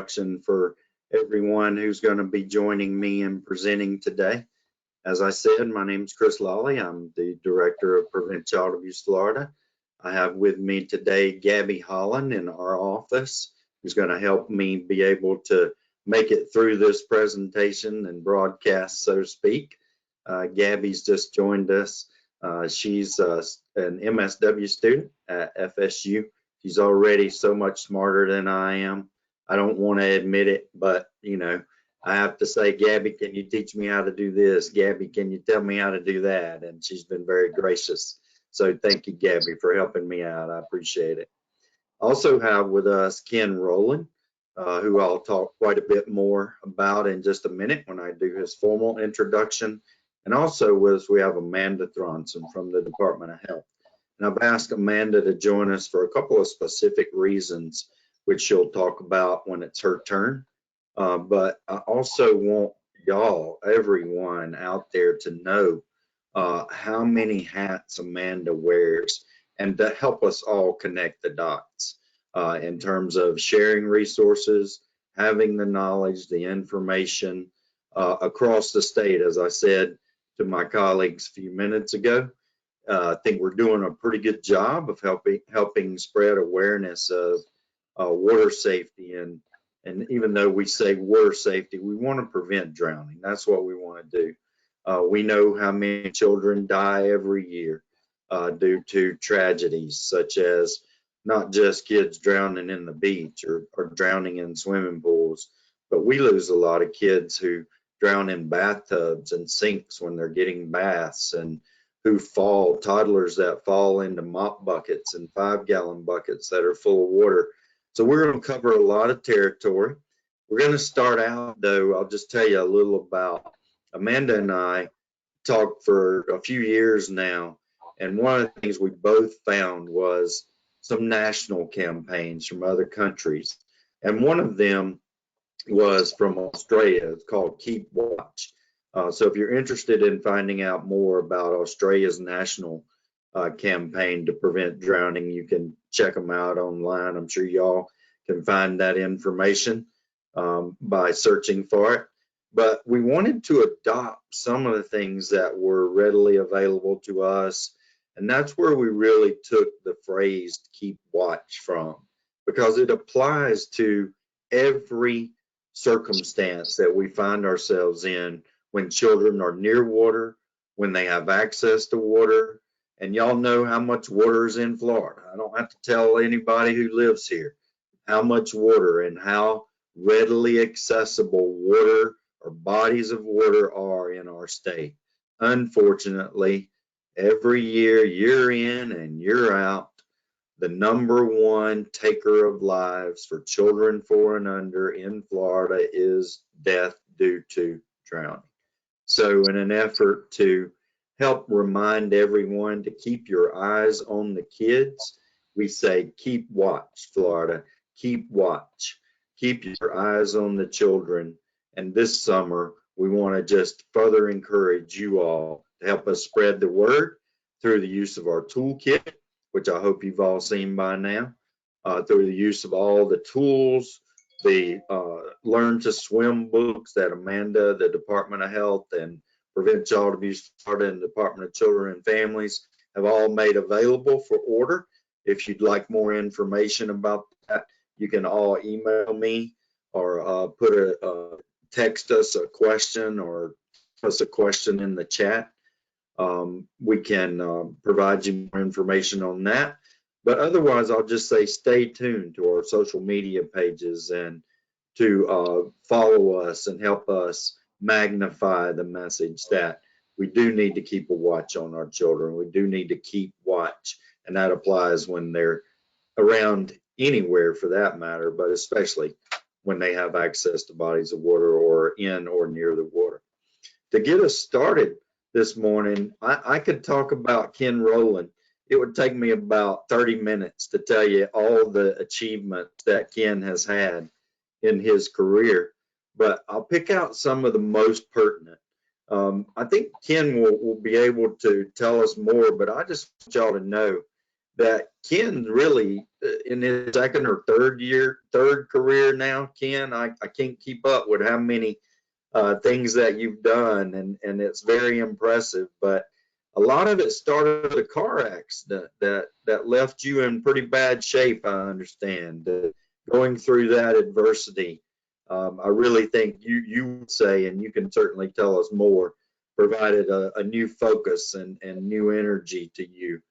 introduction for everyone who's going to be joining me in presenting today. As I said, my name is Chris Lolley. I'm the Director of Prevent Child Abuse Florida. I have with me today Gabby Holland in our office, who's going to help me be able to make it through this presentation and broadcast, so to speak. Gabby's just joined us. She's an MSW student at FSU. She's already so much smarter than I am. I don't want to admit it, but you know, I have to say, Gabby, can you teach me how to do this? Gabby, can you tell me how to do that? And she's been very gracious. So thank you, Gabby, for helping me out. I appreciate it. Also have with us Ken Roland, who I'll talk quite a bit more about in just a minute when I do his formal introduction. And also we have Amanda Throndsen from the Department of Health. And I've asked Amanda to join us for a couple of specific reasons, which she'll talk about when it's her turn. But I also want y'all, everyone out there, to know how many hats Amanda wears, and to help us all connect the dots in terms of sharing resources, having the knowledge, the information across the state. As I said to my colleagues a few minutes ago, I think we're doing a pretty good job of helping spread awareness of water safety. And even though we say water safety, we want to prevent drowning. That's what we want to do. We know how many children die every year due to tragedies such as not just kids drowning in the beach or drowning in swimming pools, but we lose a lot of kids who drown in bathtubs and sinks when they're getting baths, and who fall, toddlers that fall into mop buckets and 5-gallon buckets that are full of water. So we're going to cover a lot of territory. We're going to start out, though, I'll just tell you a little about Amanda and I talked for a few years now, and one of the things we both found was some national campaigns from other countries. And one of them was from Australia. It's called Keep Watch. So if you're interested in finding out more about Australia's national campaign to prevent drowning, you can check them out online. I'm sure y'all can find that information by searching for it. But we wanted to adopt some of the things that were readily available to us, and that's where we really took the phrase keep watch from, because it applies to every circumstance that we find ourselves in when children are near water, when they have access to water. And y'all know how much water is in Florida. I don't have to tell anybody who lives here how much water and how readily accessible water or bodies of water are in our state. Unfortunately, every year, year in and year out, the #1 taker of lives for children 4 and under in Florida is death due to drowning. So in an effort to help remind everyone to keep your eyes on the kids, we say keep watch, Florida, keep watch. Keep your eyes on the children. And this summer, we want to just further encourage you all to help us spread the word through the use of our toolkit, which I hope you've all seen by now, through the use of all the tools, the Learn to Swim books that Amanda, the Department of Health, and Prevent Child Abuse Florida and the Department of Children and Families have all made available for order. If you'd like more information about that, you can all email me or text us a question or us a question in the chat. We can provide you more information on that. But otherwise, I'll just say stay tuned to our social media pages and to follow us and help us magnify the message that we do need to keep a watch on our children. We do need to keep watch, and that applies when they're around anywhere for that matter, but especially when they have access to bodies of water or in or near the water. To get us started this morning, I could talk about Ken Roland. It would take me about 30 minutes to tell you all the achievements that Ken has had in his career, but I'll pick out some of the most pertinent. I think Ken will be able to tell us more, but I just want y'all to know that Ken really, in his second or third career now, Ken, I can't keep up with how many things that you've done, and it's very impressive. But a lot of it started with a car accident that left you in pretty bad shape, I understand. Going through that adversity, I really think you would say, and you can certainly tell us more, provided a new focus and new energy to you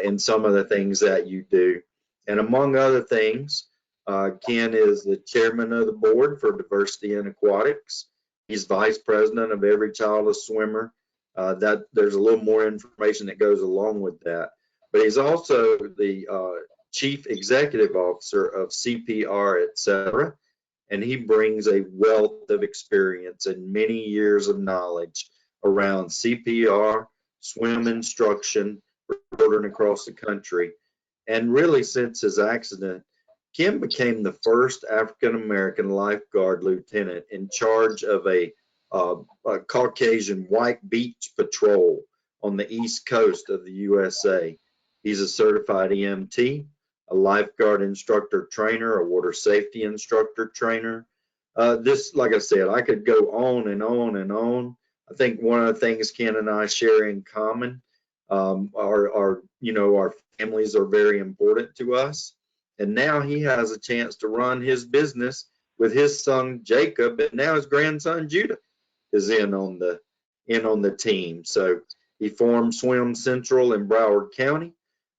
in some of the things that you do. And among other things, Ken is the chairman of the board for Diversity in Aquatics. He's vice president of Every Child a Swimmer. That there's a little more information that goes along with that. But he's also the chief executive officer of CPR Etc. And he brings a wealth of experience and many years of knowledge around CPR, swim instruction for children across the country. And really, since his accident, Kim became the first African-American lifeguard lieutenant in charge of a Caucasian white beach patrol on the East Coast of the USA. He's a certified EMT, a lifeguard instructor trainer, a water safety instructor trainer. This, like I said, I could go on and on and on. I think one of the things Ken and I share in common are, you know, our families are very important to us. And now he has a chance to run his business with his son Jacob, and now his grandson Judah is in on the team. So he formed Swim Central in Broward County,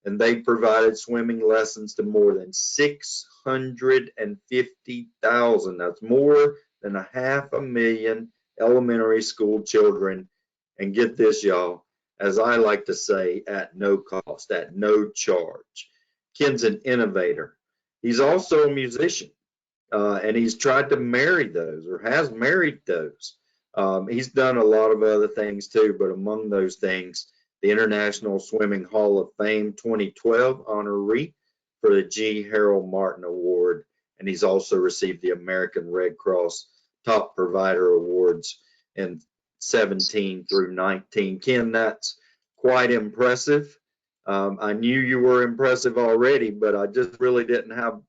and they provided swimming lessons to more than 650,000. That's more than 500,000 elementary school children. And get this, y'all, as I like to say, at no cost, at no charge. Ken's an innovator. He's also a musician, and he's tried to marry those, or has married those. He's done a lot of other things too, but among those things, the International Swimming Hall of Fame 2012 honoree for the G. Harold Martin Award, and he's also received the American Red Cross Top Provider Awards in 17 through 19. Ken, that's quite impressive. I knew you were impressive already, but I just really didn't have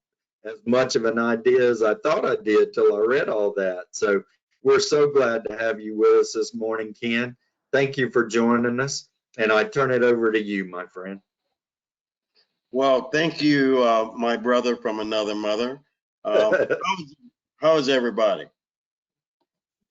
as much of an idea as I thought I did till I read all that. So we're so glad to have you with us this morning, Ken. Thank you for joining us, and I turn it over to you, my friend. Well, thank you, my brother from another mother. How's everybody?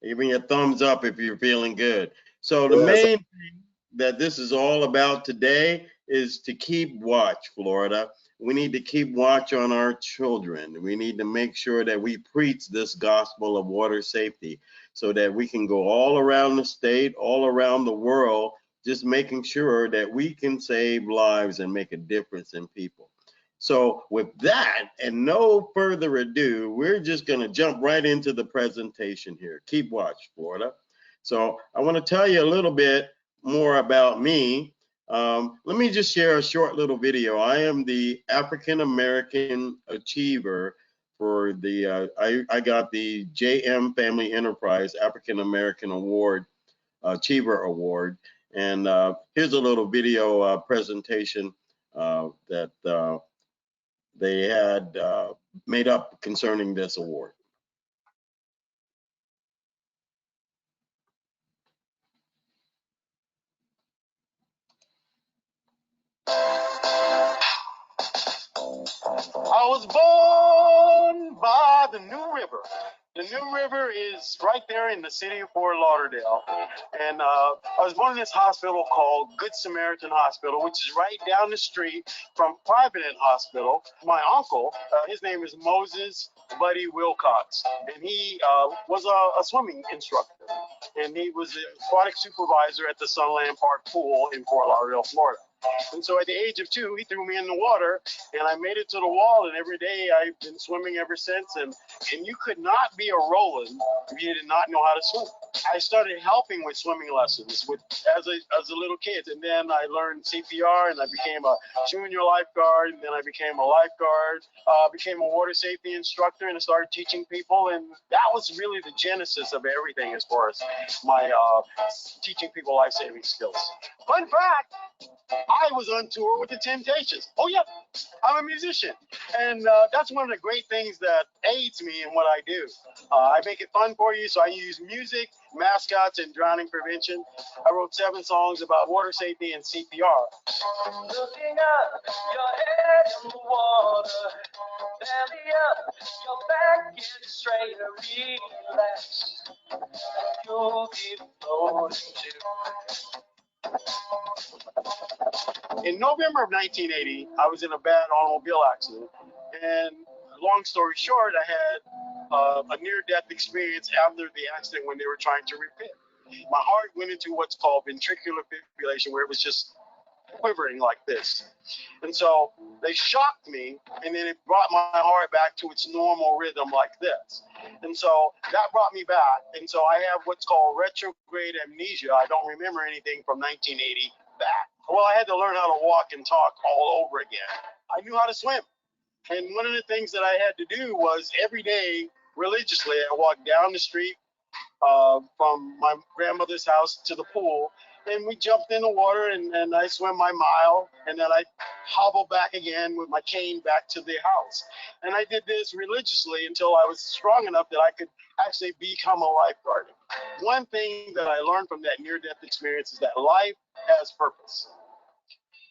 Give me a thumbs up if you're feeling good. So the main thing that this is all about today is to keep watch, Florida. We need to keep watch on our children. We need to make sure that we preach this gospel of water safety so that we can go all around the state, all around the world, just making sure that we can save lives and make a difference in people. So with that and no further ado, we're just going to jump right into the presentation here. Keep watch, Florida. So I want to tell you a little bit more about me. Let me just share a short little video. I am the African American Achiever for the, I got the JM Family Enterprise African American Award, Achiever Award. And here's a little video presentation that they had made up concerning this award. I was born by the New River. The New River is right there in the city of Fort Lauderdale. And I was born in this hospital called Good Samaritan Hospital, which is right down the street from Provident Hospital. My uncle, his name is Moses Buddy Wilcox, and he was a swimming instructor. And he was the aquatic supervisor at the Sunland Park Pool in Fort Lauderdale, Florida. And so at the age of 2, he threw me in the water, and I made it to the wall, and every day I've been swimming ever since. And you could not be a Roland if you did not know how to swim. I started helping with swimming lessons as a little kid, and then I learned CPR, and I became a junior lifeguard, and then I became a lifeguard, became a water safety instructor, and I started teaching people, and that was really the genesis of everything as far as my teaching people life-saving skills. Fun fact, I was on tour with the Temptations. Oh yeah, I'm a musician, and that's one of the great things that aids me in what I do. I make it fun for you, so I use music, mascots, and drowning prevention. I wrote 7 songs about water safety and CPR. Looking up, your head in the water, belly up, your back is straight, relax. You'll be floating too. In November of 1980, I was in a bad automobile accident, and long story short, I had a near-death experience after the accident when they were trying to repair. My heart went into what's called ventricular fibrillation, where it was just quivering like this. And so they shocked me, and then it brought my heart back to its normal rhythm like this. And so that brought me back. And so I have what's called retrograde amnesia. I don't remember anything from 1980 back. Well, I had to learn how to walk and talk all over again. I knew how to swim. And one of the things that I had to do was every day religiously, I walked down the street from my grandmother's house to the pool, and we jumped in the water, and I swam my mile, and then I hobble back again with my cane back to the house. And I did this religiously until I was strong enough that I could actually become a lifeguard. One thing that I learned from that near-death experience is that life has purpose.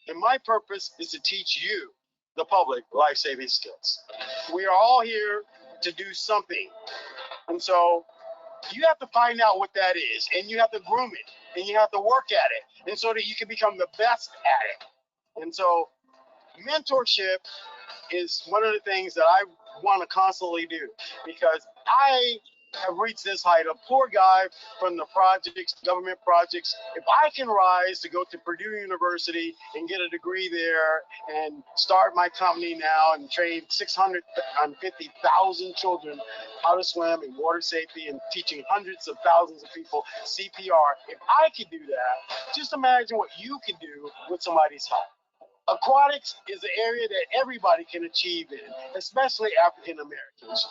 And my purpose is to teach you, the public, life-saving skills. We are all here to do something. And so you have to find out what that is, and you have to groom it, and you have to work at it, and so that you can become the best at it. And so mentorship is one of the things that I want to constantly do, because I have reached this height. A poor guy from the projects, government projects. If I can rise to go to Purdue University and get a degree there and start my company now and train 650,000 children how to swim and water safety and teaching hundreds of thousands of people CPR, if I could do that, just imagine what you can do with somebody's help. Aquatics is an area that everybody can achieve in, especially African Americans.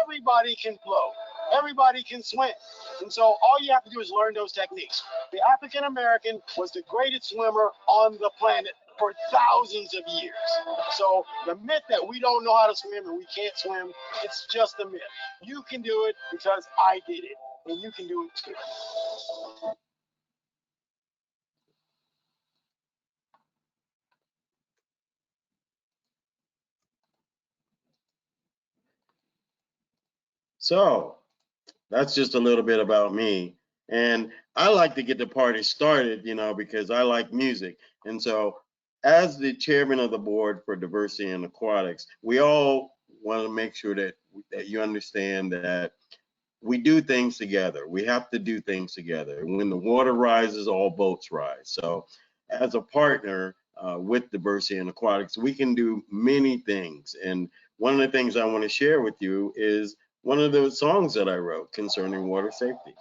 Everybody can float. Everybody can swim. And so all you have to do is learn those techniques. The African American was the greatest swimmer on the planet for thousands of years. So the myth that we don't know how to swim and we can't swim, it's just a myth. You can do it because I did it, and you can do it too. So that's just a little bit about me. And I like to get the party started, because I like music. And so as the chairman of the board for diversity in aquatics, we all want to make sure that you understand that we do things together. We have to do things together. When the water rises, all boats rise. So as a partner with diversity in aquatics, we can do many things. And one of the things I want to share with you is one of the songs that I wrote concerning water safety.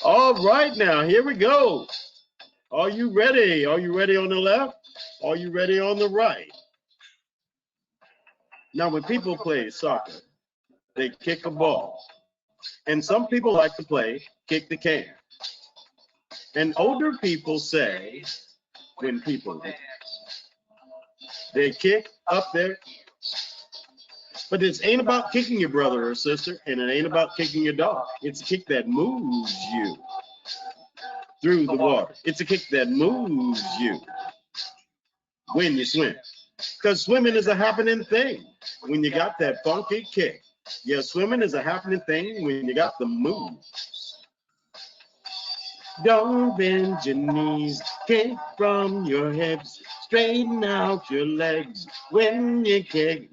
All right, now here we go. Are you ready? Are you ready on the left? Are you ready on the right? Now, when people play soccer, they kick a ball. And some people like to play kick the can. And older people say, when people dance, they kick up there. But this ain't about kicking your brother or sister, and it ain't about kicking your dog. It's a kick that moves you through the water. It's a kick that moves you when you swim. Because swimming is a happening thing when you got that funky kick. Yeah, swimming is a happening thing when you got the moves. Don't bend your knees, kick from your hips, straighten out your legs when you kick.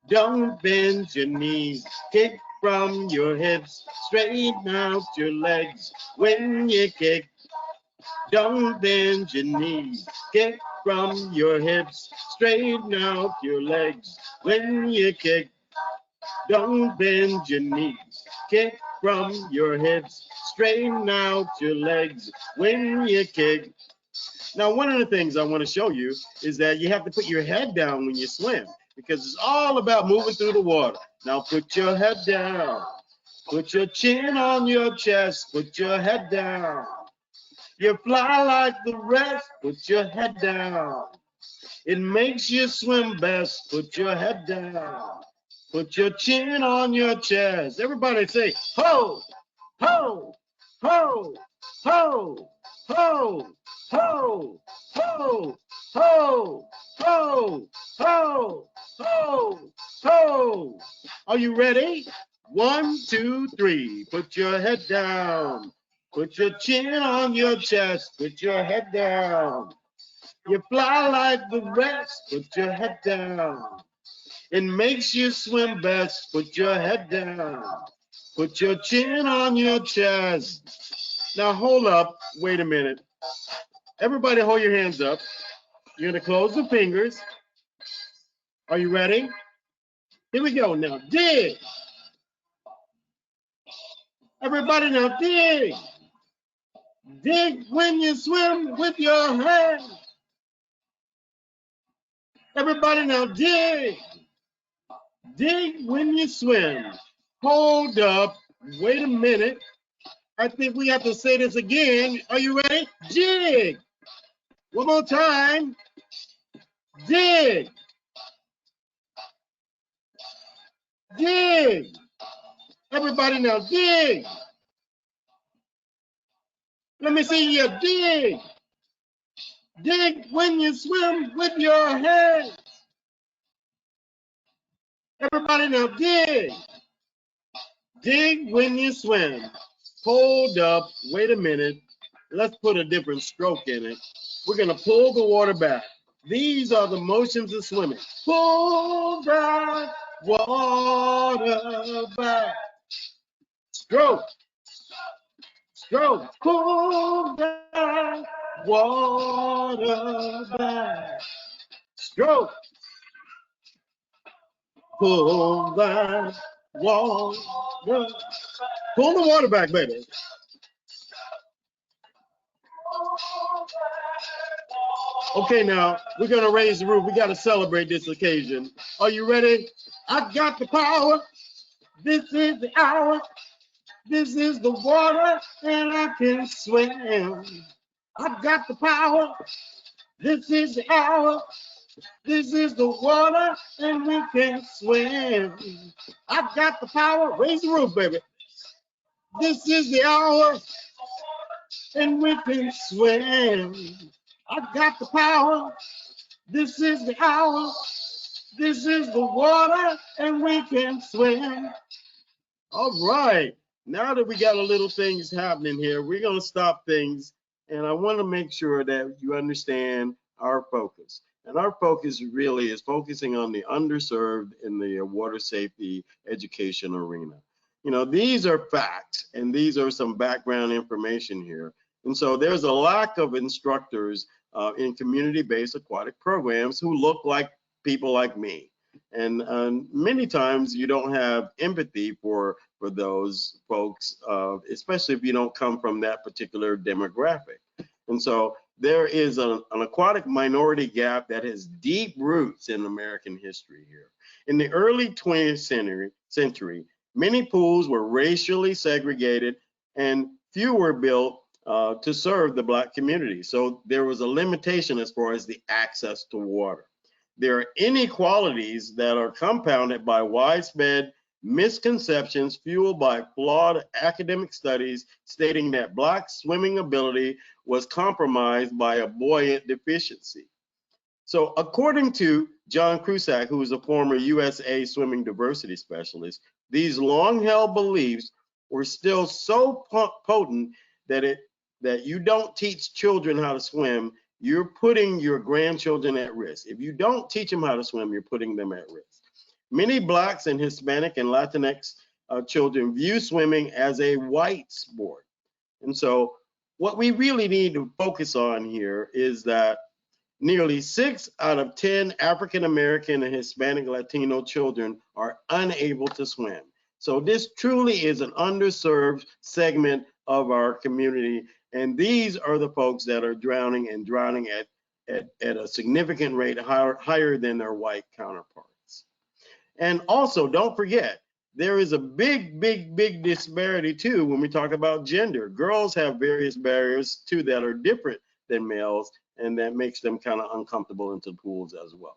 Don't bend your knees, kick from your hips, straighten out your legs when you kick. Don't bend your knees, kick from your hips, straighten out your legs when you kick. Don't bend your knees, kick from your hips. Straighten out your legs when you kick. Now, one of the things I want to show you is that you have to put your head down when you swim because it's all about moving through the water. Now, put your head down. Put your chin on your chest. Put your head down. You fly like the rest. Put your head down. It makes you swim best. Put your head down. Put your chin on your chest. Everybody say, ho, ho, ho, ho, ho, ho, ho, ho, ho, ho, ho, ho. Are you ready? 1, 2, 3. Put your head down. Put your chin on your chest. Put your head down. You fly like the rest. Put your head down. It makes you swim best. Put your head down. Put your chin on your chest. Now hold up. Wait a minute. Everybody hold your hands up. You're going to close the fingers. Are you ready? Here we go now. Dig. Everybody now dig. Dig when you swim with your hands. Everybody now dig. Dig when you swim. Hold up. Wait a minute. I think we have to say this again. Are you ready? Dig. One more time. Dig. Dig. Everybody now dig. Let me see you dig. Dig when you swim with your hands. Everybody now dig. Dig when you swim. Hold up. Wait a minute. Let's put a different stroke in it. We're going to pull the water back. These are the motions of swimming. Pull that water back. Stroke. Stroke. Pull that water back. Stroke. Pull that water. Pull the water back, baby. Okay, now we're gonna raise the roof. We gotta celebrate this occasion. Are you ready? I got the power. This is the hour. This is the water, and I can swim. I got the power. This is the hour. This is the water, and we can swim. I got the power. Raise the roof, baby. This is the hour, and we can swim. I got the power. This is the hour. This is the water, and we can swim. All right. Now that we got a little things happening here, we're going to stop things. And I want to make sure that you understand our focus. And our focus really is focusing on the underserved in the water safety education arena. You know, these are facts, and these are some background information here. And so there's a lack of instructors in community-based aquatic programs who look like people like me. And many times you don't have empathy for those folks, especially if you don't come from that particular demographic. And so there is an aquatic minority gap that has deep roots in American history here. In the early 20th century, many pools were racially segregated and few were built to serve the Black community. So there was a limitation as far as the access to water. There are inequalities that are compounded by widespread misconceptions fueled by flawed academic studies stating that Black swimming ability was compromised by a buoyant deficiency. So according to John Cusack, who is a former USA swimming diversity specialist, these long-held beliefs were still so potent that you don't teach children how to swim, you're putting your grandchildren at risk. If you don't teach them how to swim, you're putting them at risk. Many Blacks and Hispanic and Latinx children view swimming as a white sport. And so what we really need to focus on here is that nearly 6 out of 10 African American and Hispanic Latino children are unable to swim. So this truly is an underserved segment of our community. And these are the folks that are drowning and drowning at a significant rate higher than their white counterparts. And also, don't forget, there is a big disparity too when we talk about gender. Girls have various barriers too that are different than males, and that makes them kind of uncomfortable into pools as well.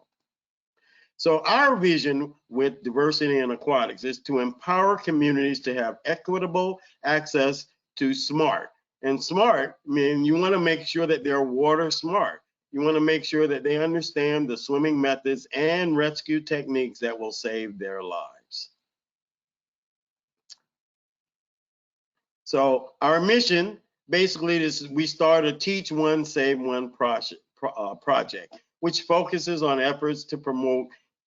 So our vision with diversity in aquatics is to empower communities to have equitable access to SMART. And SMART means you want to make sure that they're water smart. You want to make sure that they understand the swimming methods and rescue techniques that will save their lives. So our mission basically is we started a Teach One, Save One project, which focuses on efforts to promote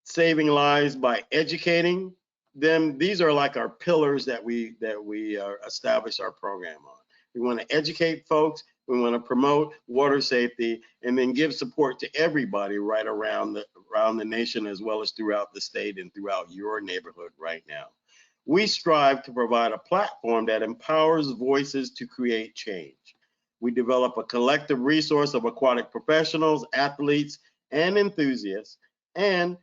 saving lives by educating them. These are like our pillars that we establish our program on. We want to educate folks. We want to promote water safety, and then give support to everybody right around the nation, as well as throughout the state and throughout your neighborhood right now. We strive to provide a platform that empowers voices to create change. We develop a collective resource of aquatic professionals, athletes, and enthusiasts, and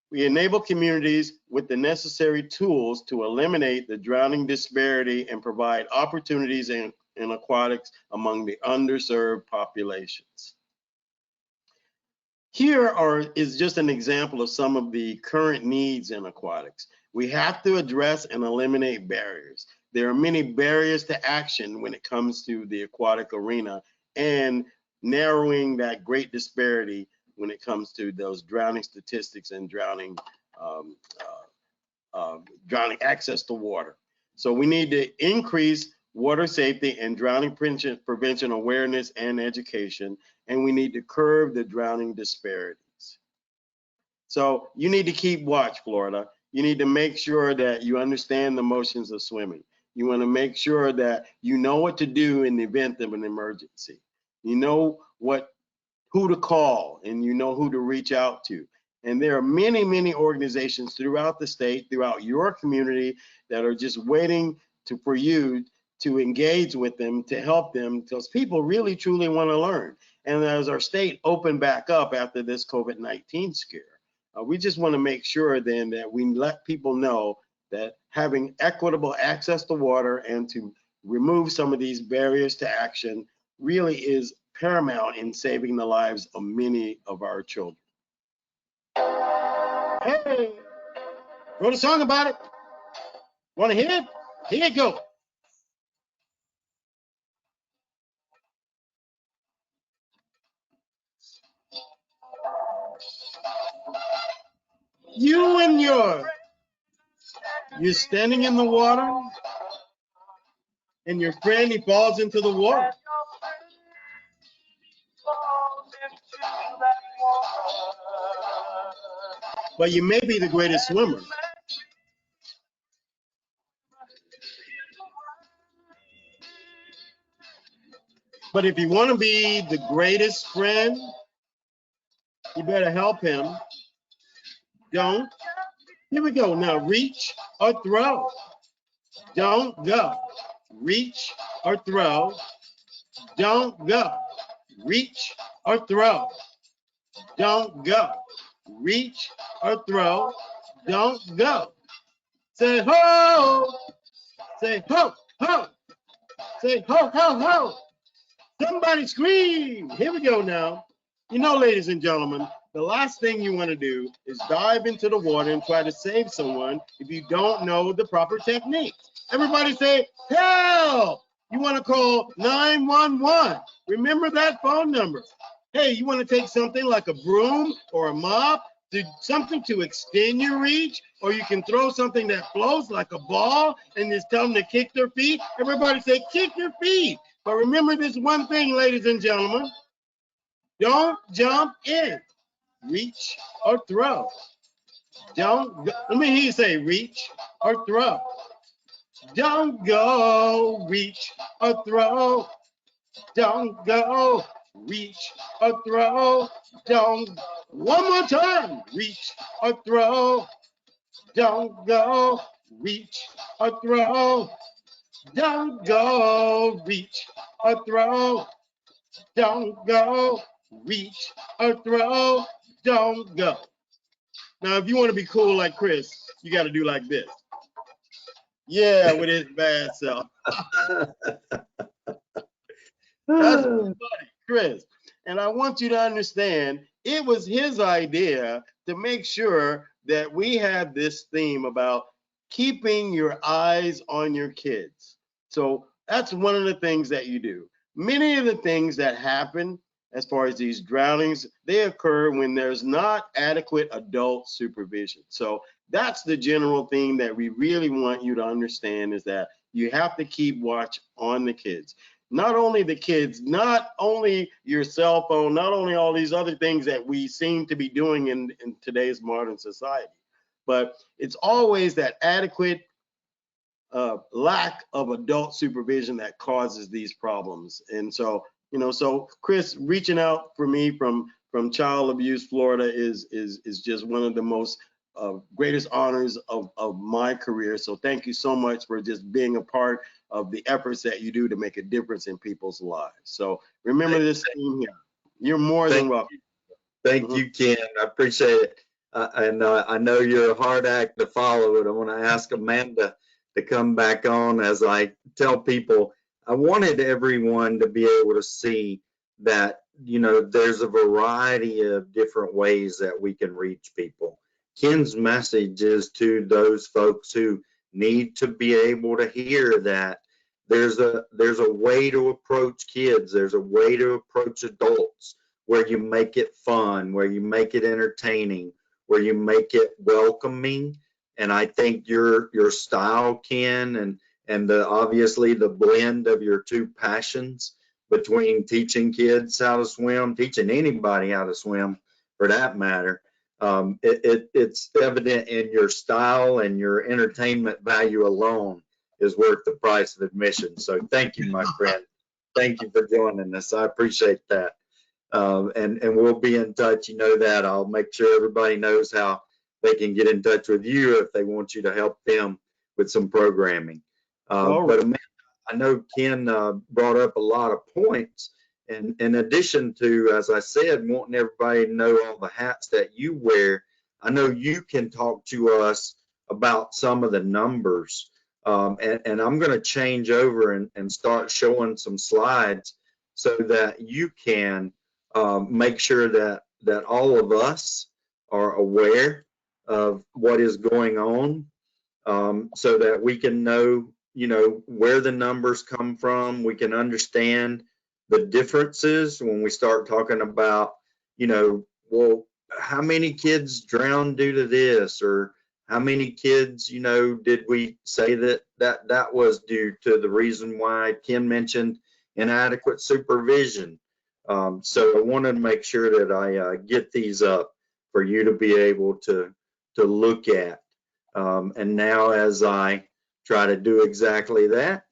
we enable communities with the necessary tools to eliminate the drowning disparity and provide opportunities in aquatics among the underserved populations. Here is just an example of some of the current needs in aquatics. We have to address and eliminate barriers. There are many barriers to action when it comes to the aquatic arena, and narrowing that great disparity when it comes to those drowning statistics and drowning access to water. So we need to increase water safety and drowning prevention awareness and education, and we need to curb the drowning disparities. So you need to keep watch, Florida. You need to make sure that you understand the motions of swimming. You want to make sure that you know what to do in the event of an emergency. You know who to call, and you know who to reach out to. And there are many organizations throughout the state, throughout your community, that are just waiting for you to engage with them, to help them, because people really truly want to learn. And as our state opened back up after this COVID-19 scare, we just want to make sure then that we let people know that having equitable access to water and to remove some of these barriers to action really is paramount in saving the lives of many of our children. Hey, wrote a song about it. Want to hear it? Here you go. You and you're standing in the water, and your friend, he falls into the water. But you may be the greatest swimmer. But if you want to be the greatest friend, you better help him. Don't. Here we go. Now reach or throw. Don't go. Reach or throw. Don't go. Reach or throw. Don't go. Reach or throw. Don't go. Say ho. Say ho, ho. Say ho, ho, ho. Somebody scream. Here we go now. You know, ladies and gentlemen, the last thing you want to do is dive into the water and try to save someone if you don't know the proper techniques. Everybody say, help! You want to call 911. Remember that phone number. Hey, you want to take something like a broom or a mop, something to extend your reach, or you can throw something that floats like a ball and just tell them to kick their feet. Everybody say, kick your feet. But remember this one thing, ladies and gentlemen. Don't jump in. Reach or throw. Don't, let me hear you say reach or throw. Don't go, reach or throw. Don't go, reach or throw. Don't, one more time, reach or throw. Don't go, reach or throw. Don't go, reach or throw. Don't go, reach or throw. Don't go. Now, if you want to be cool like Chris, you got to do like this. Yeah, with his bad self. That's my buddy, Chris. And I want you to understand, it was his idea to make sure that we have this theme about keeping your eyes on your kids. So that's one of the things that you do. Many of the things that happen as far as these drownings, they occur when there's not adequate adult supervision. So that's the general theme that we really want you to understand, is that you have to keep watch on the kids. Not only the kids, not only your cell phone, not only all these other things that we seem to be doing in today's modern society, but it's always that adequate lack of adult supervision that causes these problems. And so, you know, so Chris, reaching out for me from Child Abuse Florida is just one of the most greatest honors of my career. So thank you so much for just being a part of the efforts that you do to make a difference in people's lives. So remember this theme here. You're more than welcome. Thank you, Ken. I appreciate it. And I know you're a hard act to follow, and I want to ask Amanda to come back on. As I tell people, I wanted everyone to be able to see that, you know, there's a variety of different ways that we can reach people. Ken's message is to those folks who need to be able to hear that there's a way to approach kids, there's a way to approach adults, where you make it fun, where you make it entertaining, where you make it welcoming. And I think your style, Ken, and obviously the blend of your two passions between teaching kids how to swim, teaching anybody how to swim for that matter, it's evident in your style, and your entertainment value alone is worth the price of admission. So thank you, my friend. Thank you for joining us. I appreciate that. And we'll be in touch. You know that. I'll make sure everybody knows how they can get in touch with you if they want you to help them with some programming. But Amanda, I know Ken brought up a lot of points. And in addition to, as I said, wanting everybody to know all the hats that you wear, I know you can talk to us about some of the numbers. And I'm going to change over and start showing some slides so that you can make sure that all of us are aware of what is going on, so that we can know, you know, where the numbers come from. We can understand the differences when we start talking about, you know, well, how many kids drowned due to this, or how many kids, you know, did we say that was due to the reason why Ken mentioned inadequate supervision. So I wanted to make sure that I get these up for you to be able to look at. And now, as I try to do exactly that,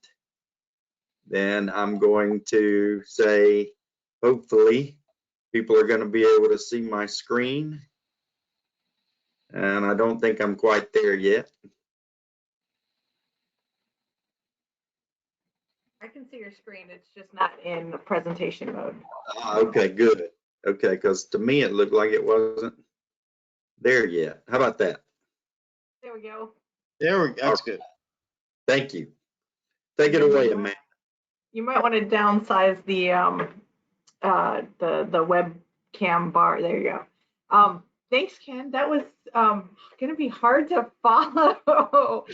then I'm going to say, hopefully, people are going to be able to see my screen. And I don't think I'm quite there yet. I can see your screen. It's just not in presentation mode. Okay, good. Okay, because to me it looked like it wasn't there yet. How about that? There we go. That's good. Thank you. Take it away, Amanda. You might want to downsize the webcam bar. There you go. Thanks, Ken. That was going to be hard to follow.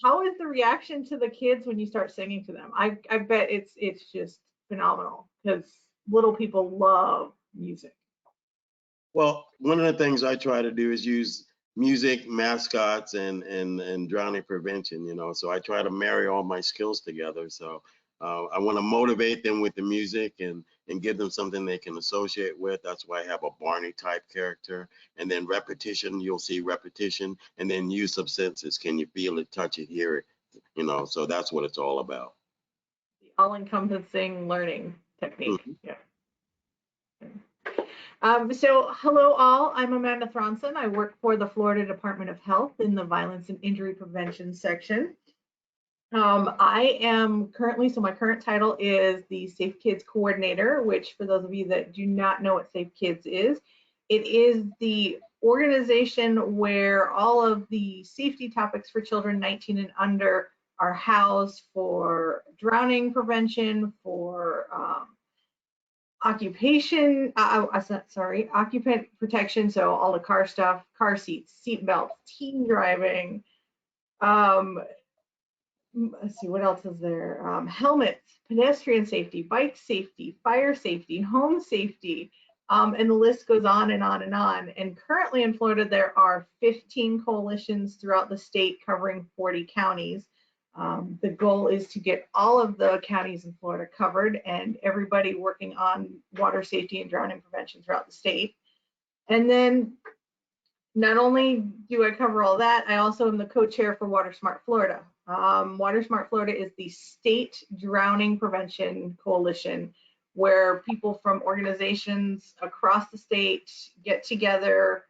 How is the reaction to the kids when you start singing to them? I bet it's just phenomenal, because little people love music. Well, one of the things I try to do is use music, mascots, and drowning prevention, you know, so I try to marry all my skills together. So I want to motivate them with the music and give them something they can associate with. That's why I have a Barney type character. And then repetition, you'll see repetition, and then use of senses. Can you feel it, touch it, hear it? You know, so that's what it's all about. The all-encompassing learning technique. Yeah. So hello all, I'm Amanda Throndsen. I work for the Florida Department of Health in the Violence and Injury Prevention section. I am currently, so my current title is the Safe Kids Coordinator, which for those of you that do not know what Safe Kids is, it is the organization where all of the safety topics for children 19 and under are housed for drowning prevention, for occupant protection, so all the car stuff, car seats, seat belts, teen driving, let's see, what else is there? Helmets, pedestrian safety, bike safety, fire safety, home safety, and the list goes on and on and on. And currently in Florida, there are 15 coalitions throughout the state covering 40 counties. The goal is to get all of the counties in Florida covered and everybody working on water safety and drowning prevention throughout the state. And then not only do I cover all that, I also am the co-chair for Water Smart Florida. Water Smart Florida is the state drowning prevention coalition where people from organizations across the state get together,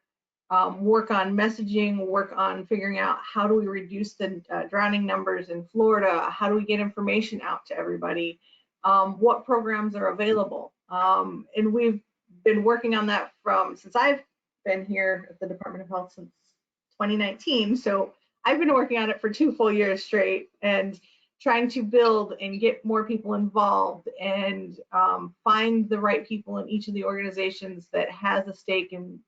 work on messaging, work on figuring out how do we reduce the drowning numbers in Florida, how do we get information out to everybody, what programs are available. And we've been working on that since I've been here at the Department of Health since 2019. So I've been working on it for 2 full years straight and trying to build and get more people involved and find the right people in each of the organizations that has a stake and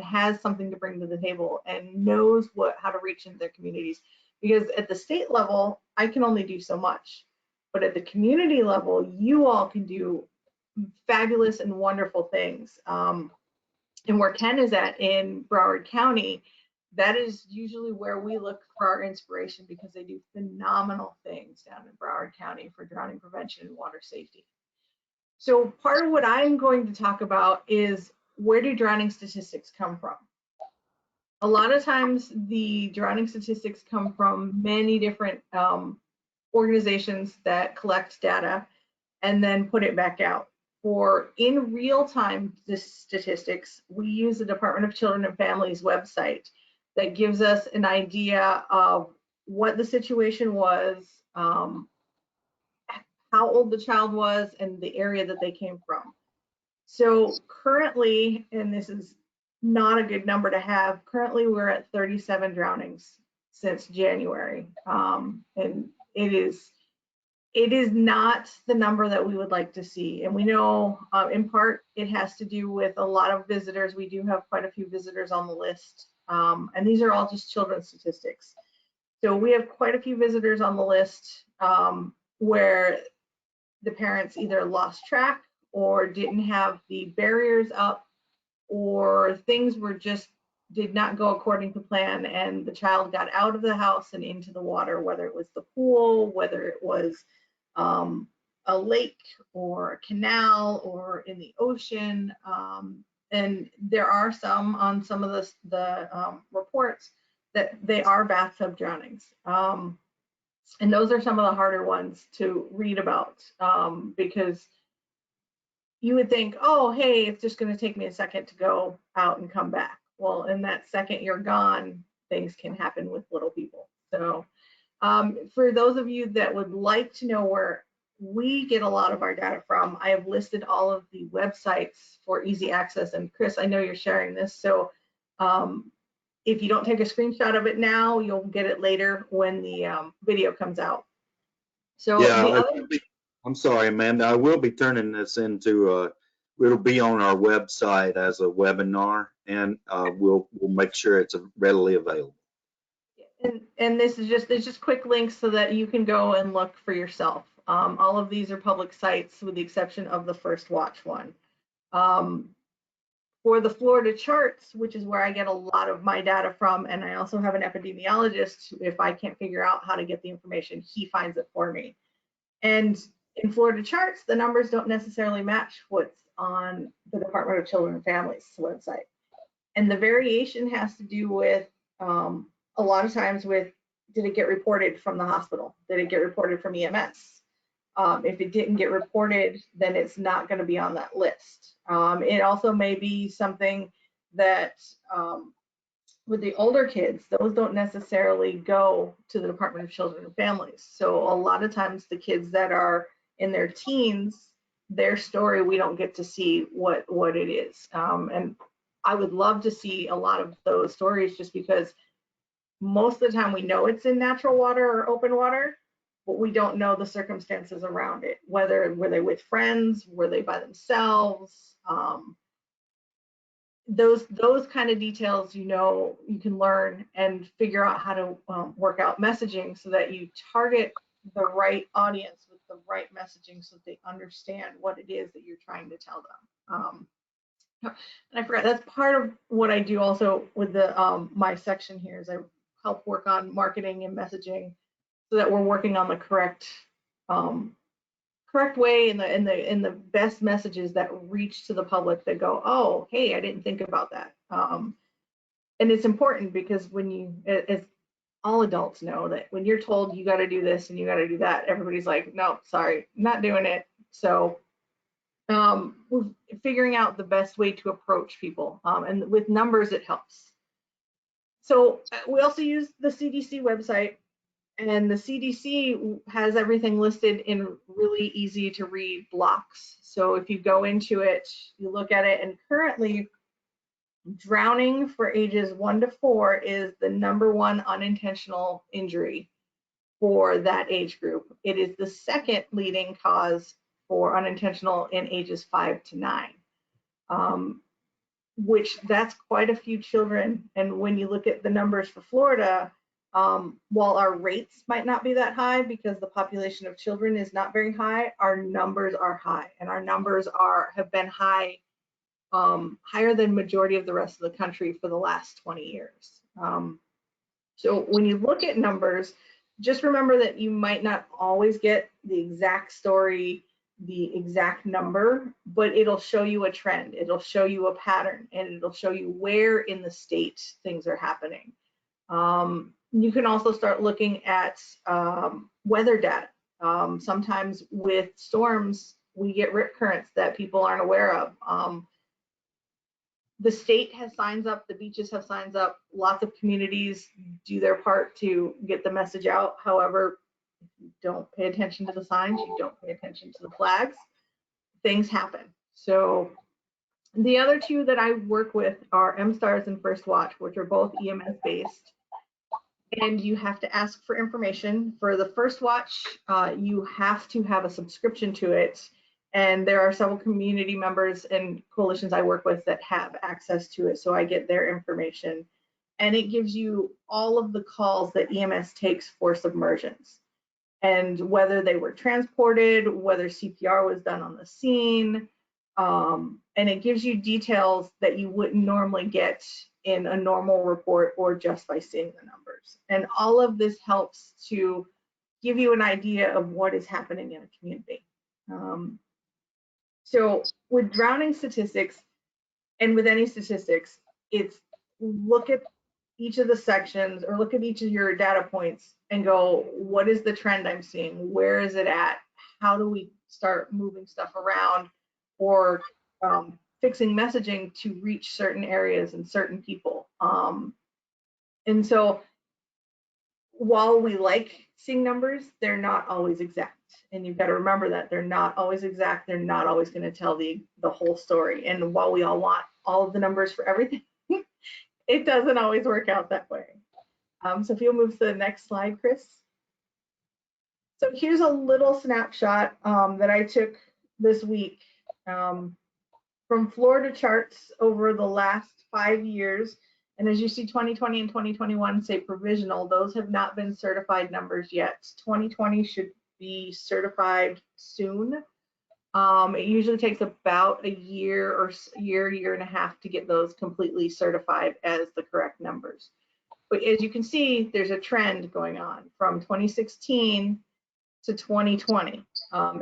has something to bring to the table and knows how to reach into their communities. Because at the state level, I can only do so much. But at the community level, you all can do fabulous and wonderful things. And where Ken is at in Broward County, that is usually where we look for our inspiration because they do phenomenal things down in Broward County for drowning prevention and water safety. So part of what I'm going to talk about is, where do drowning statistics come from? A lot of times the drowning statistics come from many different organizations that collect data and then put it back out. For in real time statistics, we use the Department of Children and Families website that gives us an idea of what the situation was, how old the child was, and the area that they came from. So currently, and this is not a good number to have, currently we're at 37 drownings since January. And it is not the number that we would like to see. And we know in part it has to do with a lot of visitors. We do have quite a few visitors on the list. And these are all just children's statistics. So we have quite a few visitors on the list where the parents either lost track or didn't have the barriers up, or things did not go according to plan and the child got out of the house and into the water, whether it was the pool, whether it was a lake or a canal or in the ocean. And there are some on some of the reports that they are bathtub drownings. And those are some of the harder ones to read about because you would think, oh, hey, it's just going to take me a second to go out and come back. Well, in that second you're gone, things can happen with little people. So for those of you that would like to know where we get a lot of our data from, I have listed all of the websites for easy access. And Chris, I know you're sharing this. So if you don't take a screenshot of it now, you'll get it later when the video comes out. So yeah, I'm sorry, Amanda, I will be turning this into it'll be on our website as a webinar, and we'll make sure it's readily available. And this is just quick links so that you can go and look for yourself. All of these are public sites with the exception of the First Watch one. For the Florida charts, which is where I get a lot of my data from, and I also have an epidemiologist, if I can't figure out how to get the information, he finds it for me. And in Florida charts, the numbers don't necessarily match what's on the Department of Children and Families website. And the variation has to do with a lot of times with, did it get reported from the hospital? Did it get reported from EMS? If it didn't get reported, then it's not going to be on that list. It also may be something that with the older kids, those don't necessarily go to the Department of Children and Families. So a lot of times the kids that are in their teens, their story, we don't get to see what it is. And I would love to see a lot of those stories, just because most of the time we know it's in natural water or open water, but we don't know the circumstances around it. Whether were they with friends, were they by themselves? Those kind of details, you know, you can learn and figure out how to work out messaging so that you target the right audience with the right messaging so that they understand what it is that you're trying to tell them. And I forgot, that's part of what I do also with the my section here, is I help work on marketing and messaging so that we're working on the correct way and the best messages that reach to the public that go, oh, hey, I didn't think about that. And it's important because when you, as all adults know, that when you're told you got to do this and you got to do that, everybody's like, no, sorry, not doing it. So we're figuring out the best way to approach people, and with numbers it helps. So we also use the CDC website, and the CDC has everything listed in really easy to read blocks. So if you go into it, you look at it, and currently drowning for ages 1 to 4 is the #1 unintentional injury for that age group. It is the second leading cause for unintentional in ages 5 to 9, which that's quite a few children. And when you look at the numbers for Florida, while our rates might not be that high because the population of children is not very high, our numbers are high, and our numbers have been high, higher than majority of the rest of the country for the last 20 years. So when you look at numbers, just remember that you might not always get the exact story, the exact number, but it'll show you a trend, it'll show you a pattern, and it'll show you where in the state things are happening. You can also start looking at weather data. Sometimes with storms, we get rip currents that people aren't aware of. The state has signs up, the beaches have signs up, lots of communities do their part to get the message out. However, if you don't pay attention to the signs, you don't pay attention to the flags, things happen. So the other two that I work with are MSTARS and First Watch, which are both EMS based. And you have to ask for information. For the First Watch, you have to have a subscription to it. And there are several community members and coalitions I work with that have access to it. So I get their information. And it gives you all of the calls that EMS takes for submersions, and whether they were transported, whether CPR was done on the scene. And it gives you details that you wouldn't normally get in a normal report or just by seeing the numbers. And all of this helps to give you an idea of what is happening in a community. So with drowning statistics, and with any statistics, it's look at each of the sections or look at each of your data points and go, what is the trend I'm seeing? Where is it at? How do we start moving stuff around or fixing messaging to reach certain areas and certain people? And so while we like seeing numbers, they're not always exact. And you've got to remember that they're not always exact. They're not always going to tell the whole story. And while we all want all of the numbers for everything, it doesn't always work out that way. So if you'll move to the next slide, Chris. So here's a little snapshot that I took this week from Florida charts over the last 5 years. And as you see, 2020 and 2021 say provisional. Those have not been certified numbers yet. 2020 should be certified soon. It usually takes about a year or year and a half to get those completely certified as the correct numbers. But as you can see, there's a trend going on from 2016 to 2020.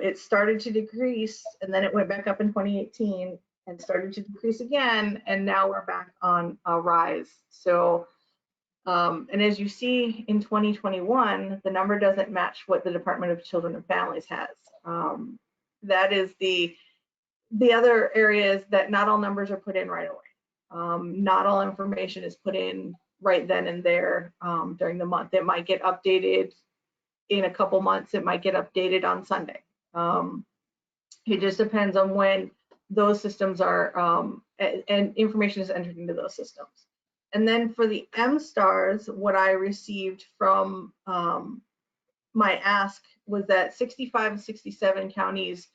It started to decrease, and then it went back up in 2018 and started to decrease again, and now we're back on a rise. So, and as you see in 2021, the number doesn't match what the Department of Children and Families has. That is the other area is that not all numbers are put in right away. Not all information is put in right then and there during the month. It might get updated in a couple months. It might get updated on Sunday. It just depends on when those systems are and information is entered into those systems. And then for the MSTARS, what I received from my ask was that 65 and 67 counties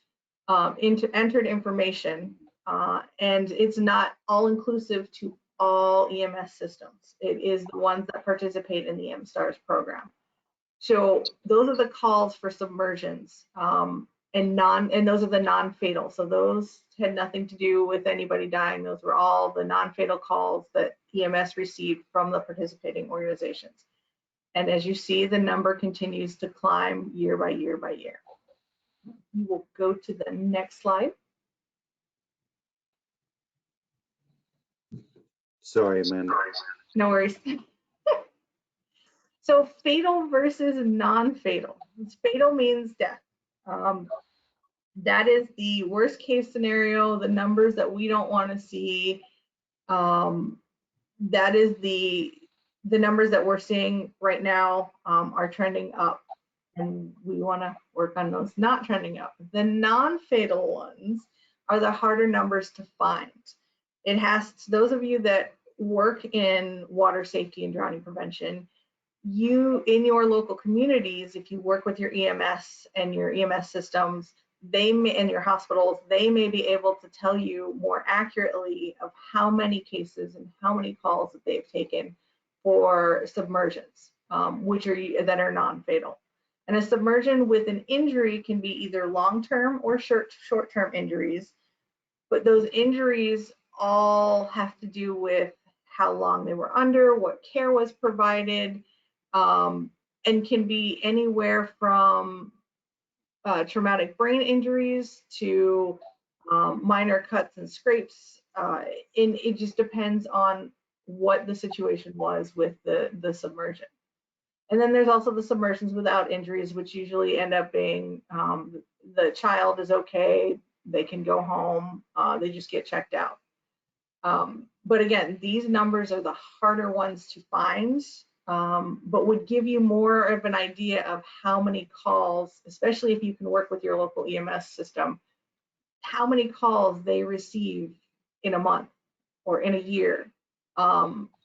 entered information, and it's not all inclusive to all EMS systems. It is the ones that participate in the MSTARS program. So those are the calls for submersions, and those are the non-fatal. So those had nothing to do with anybody dying. Those were all the non-fatal calls that EMS received from the participating organizations. And as you see, the number continues to climb year by year by year. We will go to the next slide. Sorry, Amanda. No worries. So fatal versus non-fatal. Fatal means death. That is the worst case scenario, the numbers that we don't want to see. That is the numbers that we're seeing right now are trending up, and we want to work on those not trending up. The non-fatal ones are the harder numbers to find. It has to, those of you that work in water safety and drowning prevention, you in your local communities, if you work with your EMS and your EMS systems, they may, and your hospitals, they may be able to tell you more accurately of how many cases and how many calls that they've taken for submersions, that are non-fatal. And a submersion with an injury can be either long-term or short-term injuries, but those injuries all have to do with how long they were under, what care was provided, and can be anywhere from traumatic brain injuries to minor cuts and scrapes. And it just depends on what the situation was with the submersion. And then there's also the submersions without injuries, which usually end up being the child is okay, they can go home, they just get checked out. But again, these numbers are the harder ones to find, but would give you more of an idea of how many calls, especially if you can work with your local EMS system, how many calls they receive in a month or in a year,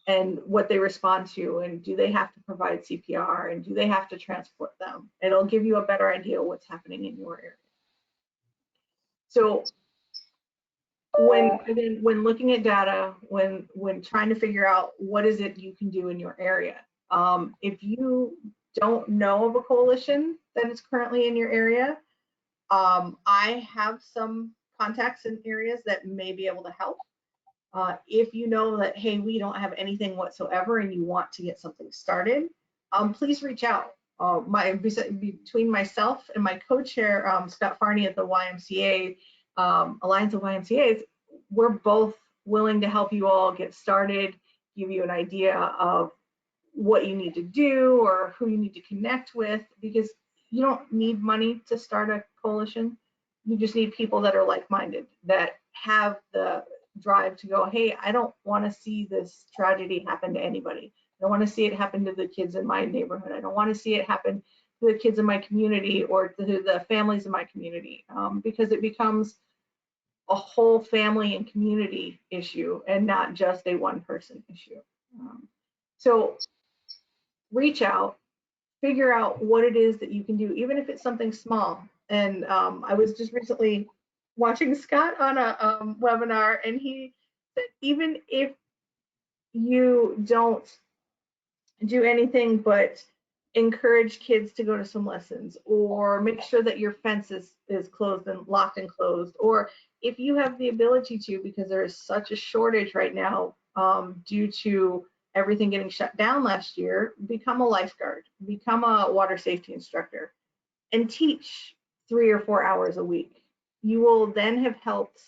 and what they respond to, and do they have to provide CPR, and do they have to transport them? It'll give you a better idea of what's happening in your area. So when looking at data, when trying to figure out what is it you can do in your area, if you don't know of a coalition that is currently in your area, I have some contacts in areas that may be able to help. If you know that, hey, we don't have anything whatsoever and you want to get something started, please reach out. Between myself and my co-chair, Scott Farney at the YMCA, Alliance of YMCAs, we're both willing to help you all get started, give you an idea of what you need to do or who you need to connect with, because you don't need money to start a coalition. You just need people that are like-minded, that have the drive to go, hey, I don't want to see this tragedy happen to anybody. I don't want to see it happen to the kids in my neighborhood. I don't want to see it happen to the kids in my community or to the families in my community, because it becomes a whole family and community issue and not just a one-person issue. So reach out, figure out what it is that you can do, even if it's something small. And I was just recently watching Scott on a webinar, and he said even if you don't do anything but encourage kids to go to some lessons, or make sure that your fence is closed and locked and closed, or if you have the ability to, because there is such a shortage right now due to everything getting shut down last year, become a lifeguard, become a water safety instructor, and teach 3 or 4 hours a week. You will then have helped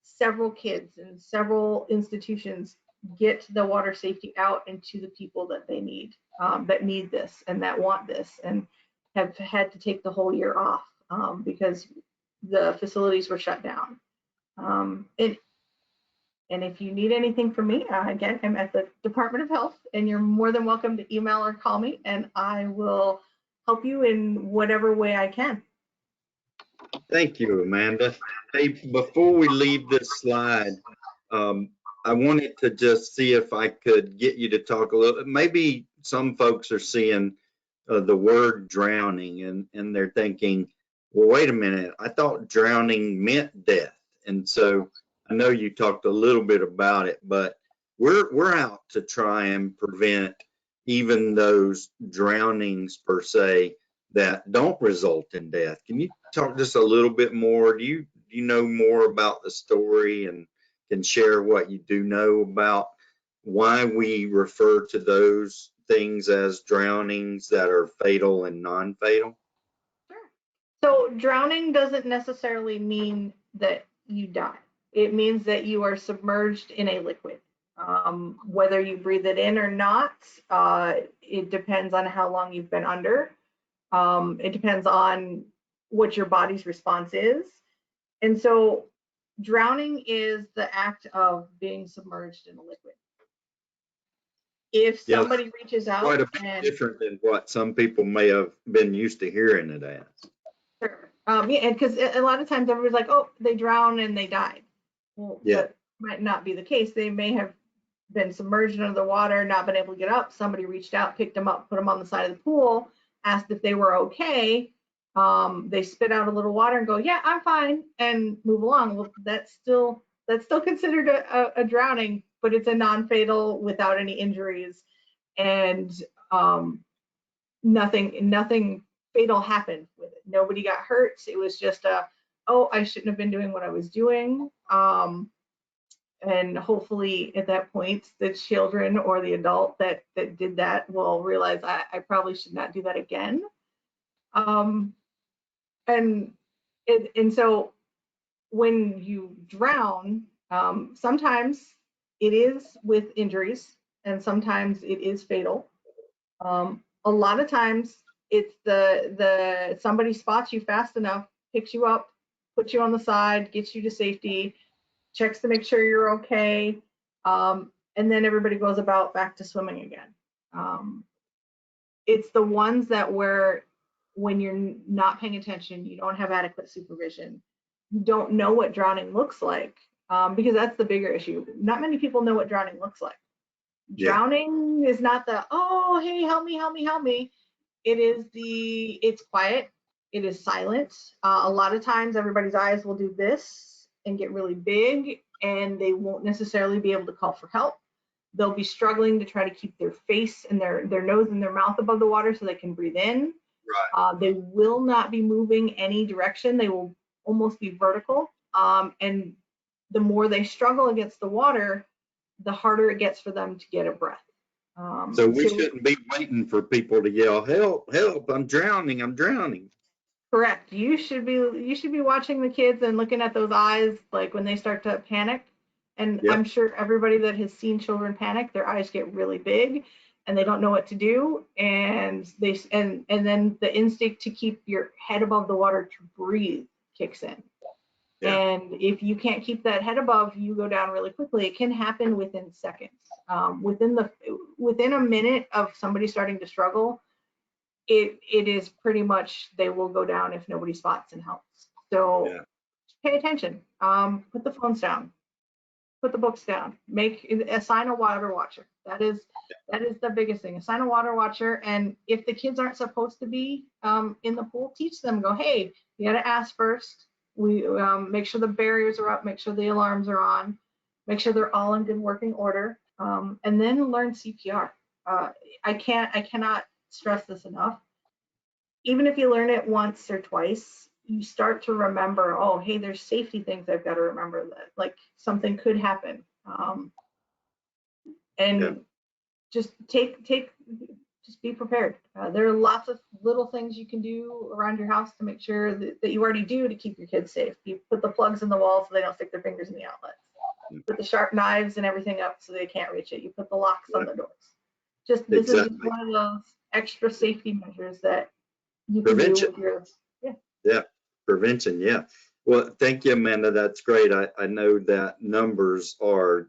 several kids and several institutions get the water safety out and to the people that they need, that need this and that want this and have had to take the whole year off. because the facilities were shut down. And if you need anything from me, again, I'm at the Department of Health, and you're more than welcome to email or call me, and I will help you in whatever way I can. Thank you, Amanda. Hey, before we leave this slide, I wanted to just see if I could get you to talk a little. Maybe some folks are seeing the word drowning and they're thinking, well, wait a minute, I thought drowning meant death. And so I know you talked a little bit about it, but we're out to try and prevent even those drownings per se that don't result in death. Can you talk just a little bit more? Do you know more about the story and can share what you do know about why we refer to those things as drownings that are fatal and non-fatal? Sure. So drowning doesn't necessarily mean that you die. It means that you are submerged in a liquid. Whether you breathe it in or not, it depends on how long you've been under. It depends on what your body's response is. And so drowning is the act of being submerged in a liquid. If somebody reaches out, quite a bit different than what some people may have been used to hearing it as. Sure. Yeah, because a lot of times everybody's like, oh, they drowned and they died. Well, that might not be the case. They may have been submerged under the water, not been able to get up. Somebody reached out, picked them up, put them on the side of the pool, asked if they were okay. They spit out a little water and go, yeah, I'm fine, and move along. Well, that's still considered a drowning, but it's a non-fatal without any injuries, and nothing fatal happened with it. Nobody got hurt. It was just oh, I shouldn't have been doing what I was doing. And hopefully at that point, the children or the adult that did that will realize I probably should not do that again. And so when you drown, sometimes it is with injuries and sometimes it is fatal. A lot of times it's the somebody spots you fast enough, picks you up, puts you on the side, gets you to safety, checks to make sure you're okay, and then everybody goes about back to swimming again. It's the ones that where when you're not paying attention, you don't have adequate supervision, you don't know what drowning looks like, because that's the bigger issue. Not many people know what drowning looks like. Drowning is not the, oh, hey, help me, help me, help me. It's quiet, it is silent. A lot of times everybody's eyes will do this and get really big, and they won't necessarily be able to call for help. They'll be struggling to try to keep their face and their nose and their mouth above the water so they can breathe in. Right. They will not be moving any direction. They will almost be vertical. And the more they struggle against the water, the harder it gets for them to get a breath. So we shouldn't be waiting for people to yell, help, help, I'm drowning, I'm drowning. Correct. You should be watching the kids and looking at those eyes, like when they start to panic. And I'm sure everybody that has seen children panic, their eyes get really big and they don't know what to do. And and then the instinct to keep your head above the water to breathe kicks in. Yeah. And if you can't keep that head above, you go down really quickly. It can happen within seconds. Within a minute of somebody starting to struggle, it is pretty much they will go down if nobody spots and helps. So pay attention. Put the phones down. Put the books down. Assign a water watcher. That is the biggest thing. Assign a water watcher. And if the kids aren't supposed to be in the pool, teach them. Go, hey, you got to ask first. We make sure the barriers are up. Make sure the alarms are on. Make sure they're all in good working order. And then learn CPR. I cannot stress this enough. Even if you learn it once or twice, you start to remember, oh, hey, there's safety things I've got to remember, that like something could happen. Just just be prepared. There are lots of little things you can do around your house to make sure that you already do to keep your kids safe. You put the plugs in the wall so they don't stick their fingers in the outlets. You put the sharp knives and everything up so they can't reach it. You put the locks on the doors. This is just one of those extra safety measures that you can do with your Prevention, yeah. Well, thank you, Amanda. That's great. I know that numbers are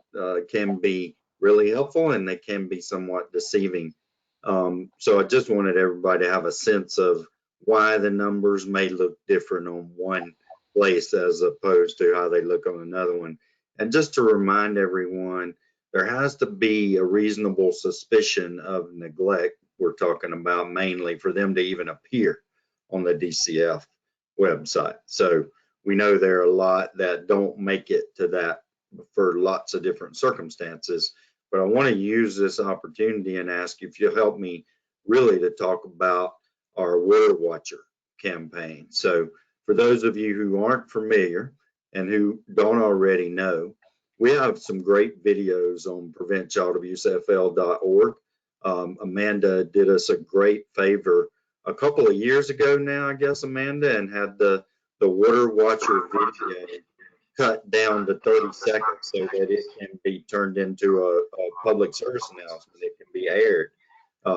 can be really helpful and they can be somewhat deceiving. So I just wanted everybody to have a sense of why the numbers may look different on one place as opposed to how they look on another one. And just to remind everyone, there has to be a reasonable suspicion of neglect, we're talking about mainly, for them to even appear on the DCF website. So we know there are a lot that don't make it to that for lots of different circumstances. But I want to use this opportunity and ask if you'll help me really to talk about our Water Watcher campaign. So for those of you who aren't familiar and who don't already know, we have some great videos on preventchildabusefl.org. Amanda did us a great favor a couple of years ago now, I guess, Amanda, and had the Water Watcher video cut down to 30 seconds so that it can be turned into a public service announcement. It can be aired.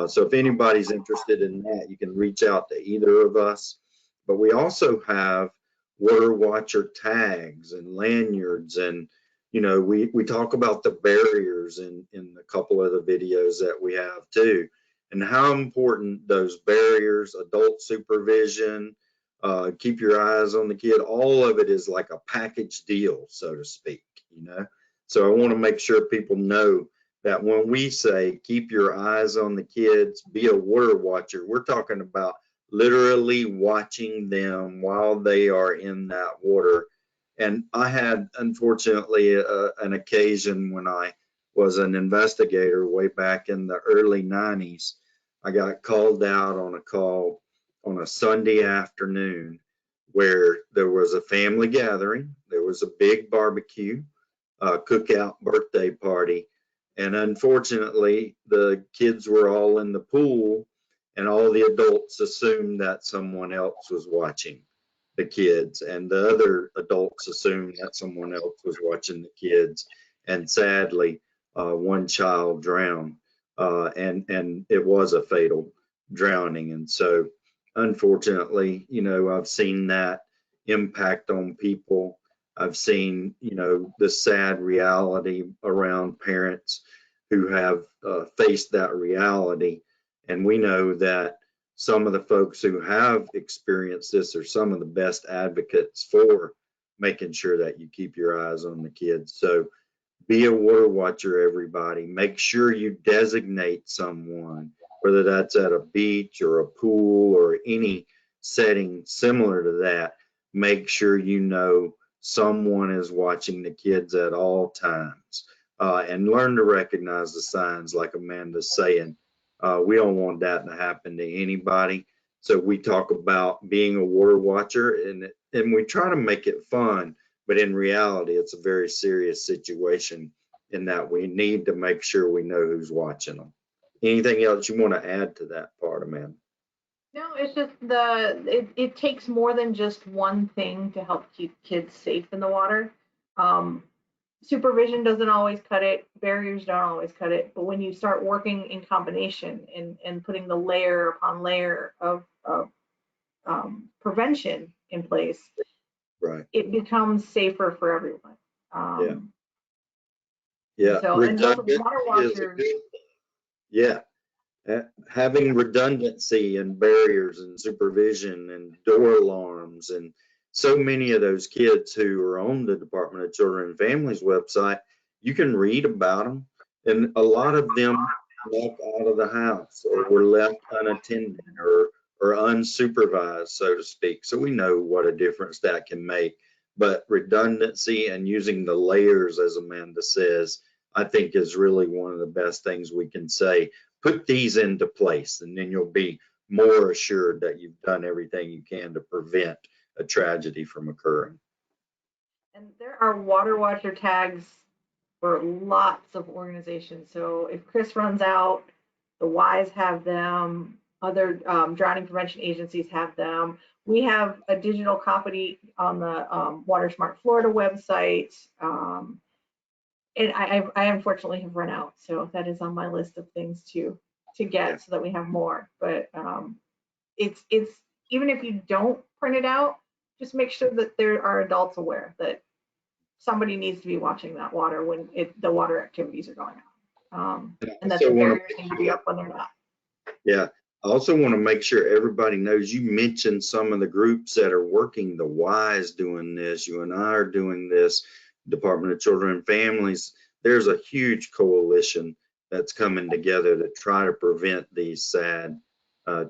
So if anybody's interested in that, you can reach out to either of us. But we also have Water Watcher tags and lanyards, and you know, we talk about the barriers in a couple of the videos that we have too, and how important those barriers, adult supervision, keep your eyes on the kid, all of it is like a package deal, so to speak, you know. So I want to make sure people know that when we say keep your eyes on the kids, be a water watcher, we're talking about literally watching them while they are in that water. And I had, unfortunately, an occasion when I was an investigator way back in the early 90s. I got called out on a call on a Sunday afternoon where there was a family gathering. There was a big barbecue, cookout birthday party. And unfortunately, the kids were all in the pool and all the adults assumed that someone else was watching the kids, and the other adults assumed that someone else was watching the kids. And sadly, one child drowned, and it was a fatal drowning. And so, unfortunately, you know, I've seen that impact on people. I've seen, you know, the sad reality around parents who have faced that reality. And we know that some of the folks who have experienced this are some of the best advocates for making sure that you keep your eyes on the kids. So be a water watcher, everybody. Make sure you designate someone, whether that's at a beach or a pool or any setting similar to that. Make sure you know someone is watching the kids at all times, and learn to recognize the signs like Amanda's saying. We don't want that to happen to anybody. So we talk about being a water watcher, and we try to make it fun, but in reality, it's a very serious situation in that we need to make sure we know who's watching them. Anything else you want to add to that part, Amanda? No, it's just it takes more than just one thing to help keep kids safe in the water. Supervision doesn't always cut it, barriers don't always cut it, but when you start working in combination and putting the layer upon layer of prevention in place, right, it becomes safer for everyone. Yeah. So, and those water watchers, yeah. Having redundancy and barriers and supervision and door alarms, and so many of those kids who are on the Department of Children and Families website, you can read about them, and a lot of them walk out of the house or were left unattended or unsupervised, so to speak. So we know what a difference that can make. But redundancy and using the layers, as Amanda says, I think is really one of the best things we can say. Put these into place, and then you'll be more assured that you've done everything you can to prevent a tragedy from occurring. And there are water watcher tags for lots of organizations. So if Chris runs out, the Y's have them, other drowning prevention agencies have them. We have a digital copy on the Water Smart Florida website. And I unfortunately have run out, so that is on my list of things to get so that we have more. But it's even if you don't print it out, just make sure that there are adults aware that somebody needs to be watching that water when the water activities are going on, and that the barriers need to be up when they're not. Yeah, I also want to make sure everybody knows, you mentioned some of the groups that are working. The Y is doing this, you and I are doing this, Department of Children and Families. There's a huge coalition that's coming together to try to prevent these sad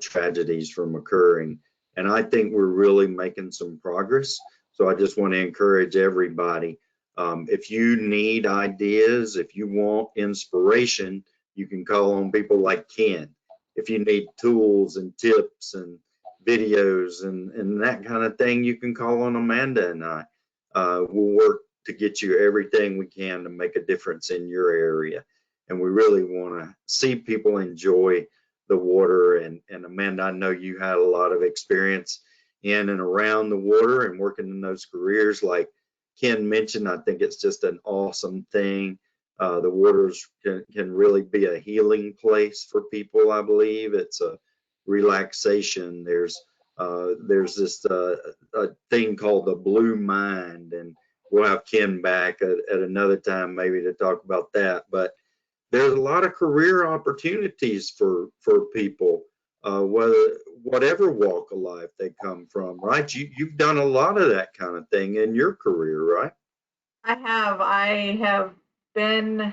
tragedies from occurring. And I think we're really making some progress. So I just want to encourage everybody, if you need ideas, if you want inspiration, you can call on people like Ken. If you need tools and tips and videos and that kind of thing, you can call on Amanda and I. We'll work to get you everything we can to make a difference in your area. And we really want to see people enjoy the water. And Amanda, I know you had a lot of experience in and around the water and working in those careers like Ken mentioned. I think it's just an awesome thing. The waters can really be a healing place for people. I believe it's a relaxation. There's this a thing called the blue mind, and we'll have Ken back at another time maybe to talk about that. But there's a lot of career opportunities for people, whatever walk of life they come from, right? You've done a lot of that kind of thing in your career, right? I have been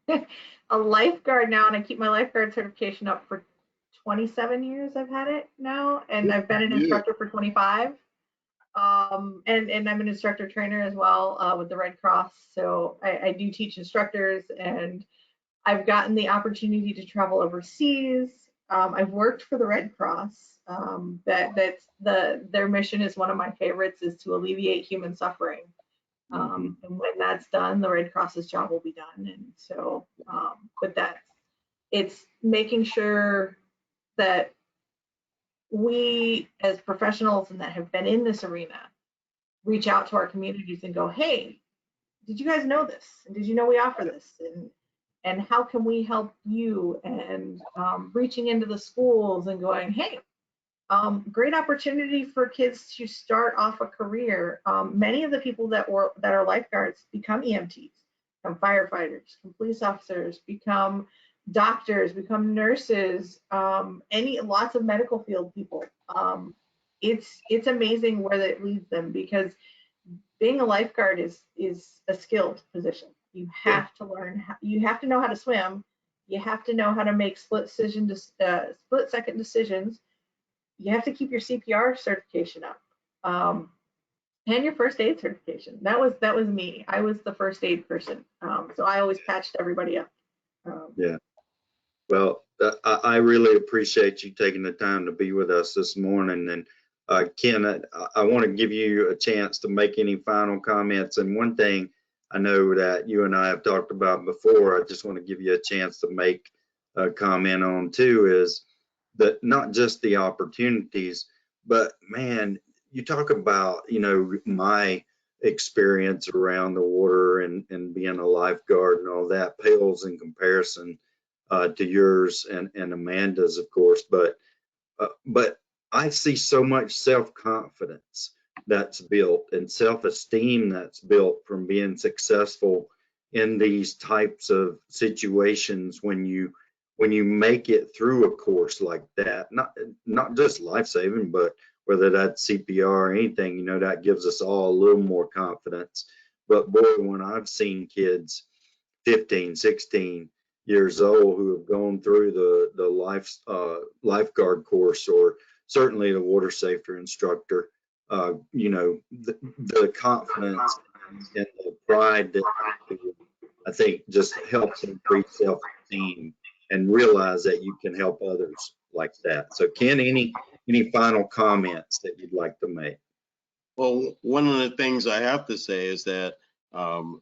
a lifeguard now, and I keep my lifeguard certification up for 27 years. I've had it now, and I've been an instructor for 25. And I'm an instructor trainer as well with the Red Cross. So I do teach instructors, and I've gotten the opportunity to travel overseas. I've worked for the Red Cross. That's their mission is one of my favorites, is to alleviate human suffering. And when that's done, the Red Cross's job will be done. And so, with that, it's making sure that we as professionals and that have been in this arena reach out to our communities and go, hey, did you guys know this? And did you know we offer this? And how can we help you? And reaching into the schools and going, hey, great opportunity for kids to start off a career. Many of the people that are lifeguards become EMTs, become firefighters, become police officers, become doctors, become nurses, lots of medical field people. It's amazing where that leads them, because being a lifeguard is a skilled position. You have to learn. You have to know how to swim. You have to know how to make split-second decisions. You have to keep your CPR certification up, and your first aid certification. That was me. I was the first aid person, so I always patched everybody up. Yeah. Well, I really appreciate you taking the time to be with us this morning. And Ken, I want to give you a chance to make any final comments. And one thing I know that you and I have talked about before, I just want to give you a chance to make a comment on too, is that not just the opportunities, but man, you talk about, my experience around the water and being a lifeguard and all that pales in comparison to yours and Amanda's, of course, but I see so much self-confidence that's built and self-esteem that's built from being successful in these types of situations when you make it through a course like that, not just life-saving, but whether that's CPR or anything, that gives us all a little more confidence. But boy, when I've seen kids 15, 16 years old who have gone through the lifeguard course, or certainly the water safety instructor, the confidence and the pride that I think just helps increase self-esteem and realize that you can help others like that. So Ken, any final comments that you'd like to make? Well, one of the things I have to say is that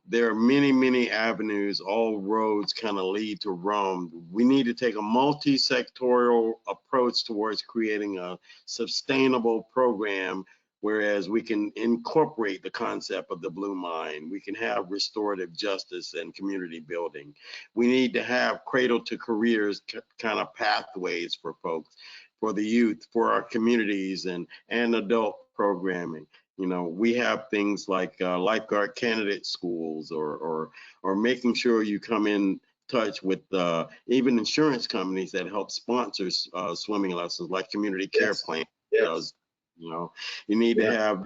there are many, many avenues. All roads kind of lead to Rome. We need to take a multi-sectorial approach towards creating a sustainable program, whereas we can incorporate the concept of the blue mind. We can have restorative justice and community building. We need to have cradle to careers kind of pathways for folks, for the youth, for our communities, and adult programming. You know, we have things like lifeguard candidate schools, or making sure you come in touch with even insurance companies that help sponsor swimming lessons, like Community Care Plan does. You know, you need to have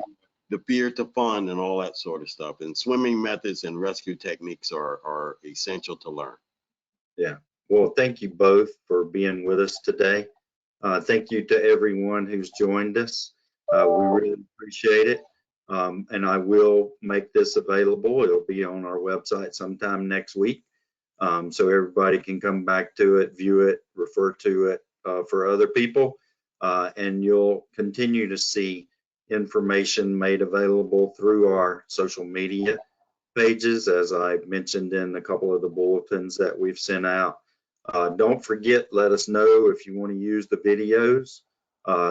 the fear to fun and all that sort of stuff. And swimming methods and rescue techniques are essential to learn. Yeah. Well, thank you both for being with us today. Thank you to everyone who's joined us. We really appreciate it. And I will make this available. It'll be on our website sometime next week. So everybody can come back to it, view it, refer to it for other people. And you'll continue to see information made available through our social media pages, as I mentioned in a couple of the bulletins that we've sent out. Don't forget, let us know if you want to use the videos.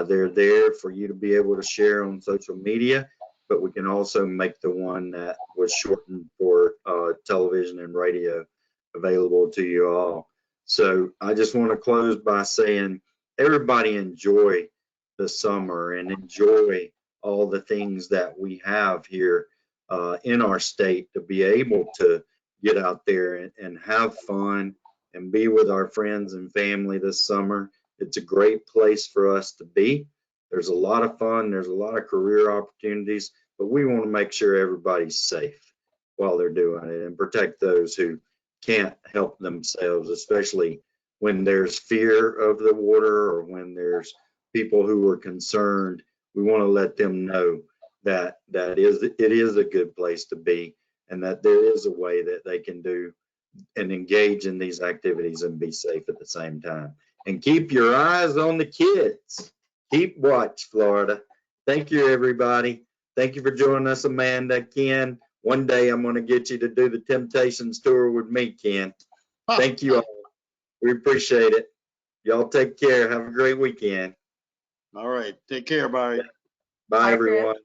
They're there for you to be able to share on social media, but we can also make the one that was shortened for television and radio available to you all. So I just want to close by saying, everybody enjoy the summer and enjoy all the things that we have here in our state to be able to get out there and have fun and be with our friends and family this summer. It's a great place for us to be. There's a lot of fun, there's a lot of career opportunities, but we want to make sure everybody's safe while they're doing it and protect those who can't help themselves, especially when there's fear of the water or when there's people who are concerned. We want to let them know that it is a good place to be, and that there is a way that they can do and engage in these activities and be safe at the same time. And keep your eyes on the kids. Keep watch, Florida. Thank you, everybody. Thank you for joining us, Amanda, Ken. One day I'm going to get you to do the Temptations tour with me, Ken. Thank you all. We appreciate it. Y'all take care. Have a great weekend. All right. Take care. Bye. Bye, everyone.